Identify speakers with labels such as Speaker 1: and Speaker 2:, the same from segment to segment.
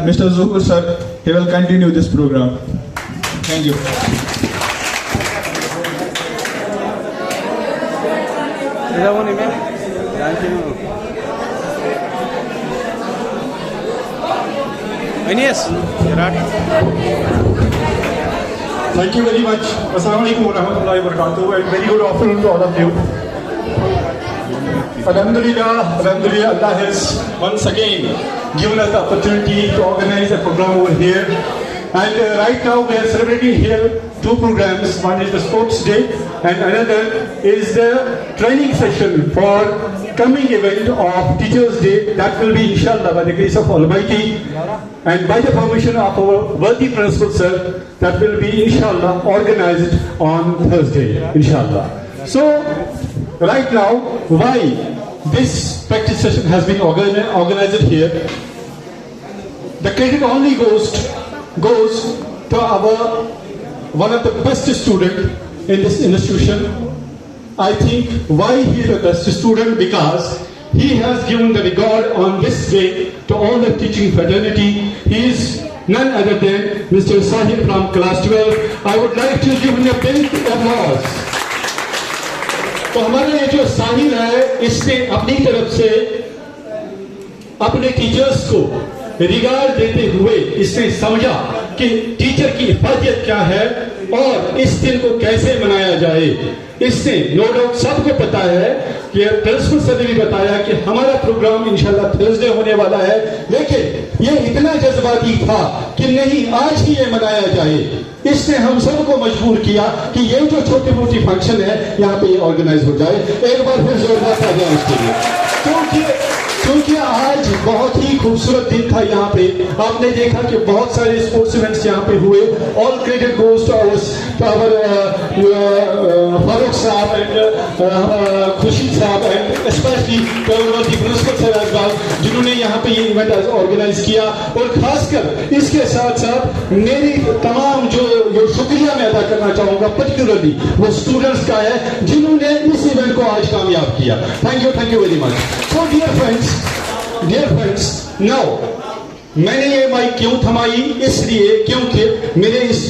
Speaker 1: Mr. Zuhur sir, he will continue this program. Thank you.
Speaker 2: Thank you very much. Assalamu alaikum wa rahmatullahi wa barakatuh, and very good afternoon to all of you. Alhamdulillah, Allah has once again given us the opportunity to organize a program over here. And right now we are celebrating here two programs. One is the Sports Day and another is the training session for coming event of Teachers Day. That will be inshallah by the grace of Almighty and by the permission of our worthy principal sir, that will be inshallah organized on Thursday inshallah. So right now, why this practice session has been organized here? The credit only goes to our one of the best student in this institution. I think why he is the best student, because he has given the regard on this day to all the teaching fraternity. He is none other than Mr. Sahil from class 12. I would like to give him a big applause. तो हमारे ये जो साहिल है, इसने अपनी तरफ से अपने टीचर्स को रिगार्ड देते हुए इसने समझा कि टीचर की हिफाजत क्या है और इस दिन को कैसे मनाया जाए। इससे नो डाउट सबको पता है कि प्रिंसिपल सर ने भी बताया कि हमारा प्रोग्राम इंशाल्लाह थर्सडे होने वाला है, लेकिन ये इतना जज्बाती था कि नहीं आज ही ये मनाया जाए। इसने हम सबको मजबूर किया कि ये जो छोटी मोटी फंक्शन है यहाँ पे ये ऑर्गेनाइज हो जाए। एक बार फिर जोरदार तालियां उसके लिए, क्योंकि आज बहुत ही खूबसूरत दिन था। यहाँ पे आपने देखा कि बहुत सारे स्पोर्ट्स इवेंट्स यहाँ पे हुए। All credit goes to our Farooq साहब एंड खुशी साहब and specially principal sir Ajbal, जिन्होंने यहाँ पे ये इवेंट ऑर्गेनाइज किया। और खासकर इसके साथ साथ मेरी तमाम जो शुक्रिया मैं अदा करना चाहूँगा पर्टिकुलरली वो स्टूडेंट्स का है जिन्होंने इस इवेंट को आज कामयाब किया। Thank you very much. So dear friends, now मैंने ये माइक क्यों थमाई, इसलिए क्योंकि मेरे इस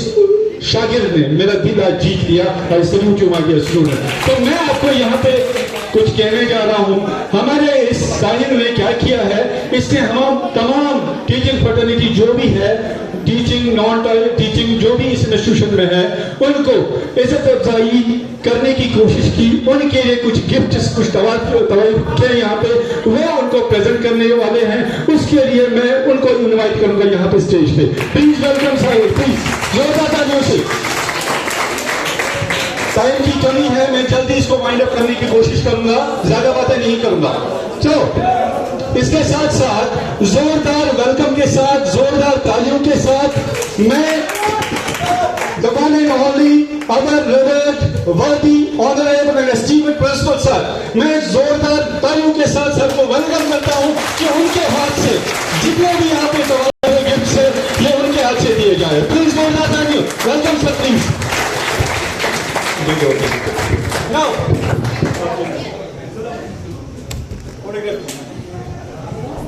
Speaker 2: शागिर्द ने मेरा दिल आज जीत लिया। I salute you my dear student. तो मैं आपको यहाँ पे कुछ कहने जा रहा हूँ। हमारे इस साहिल ने क्या किया है, इसने हम तमाम टीचिंग फैटर्निटी जो भी है, टीचिंग नॉन टीचिंग जो भी इस इंस्टीट्यूशन में है, उनको इज्जत अफजाई करने की कोशिश की। उनके लिए कुछ गिफ्ट्स, कुछ तवाफ़ यहाँ पे वो उनको प्रेजेंट करने वाले हैं। उसके लिए मैं उनको इनवाइट करूंगा यहाँ पे स्टेज पे। प्लीज वेलकम साहिल, प्लीज जोरदार तालियों से। टाइम की कमी है, मैं जल्दी इसको वाइंड अप करने की कोशिश करूंगा, ज्यादा बातें नहीं करूंगा। चलो, इसके साथ साथ जोरदार वेलकम के साथ, जोरदार तालियों के साथ मैं the one and only our revered, worthy, honorable and esteemed principal sir, मैं जोरदार तालियों के साथ सर को वेलकम करता हूं कि उनके हाथ से जितने भी यहाँ पे गिफ्ट है ये उनके हाथ से दिए जाए। प्लीज जोरदार तालियों, वेलकम सर प्लीज। Now,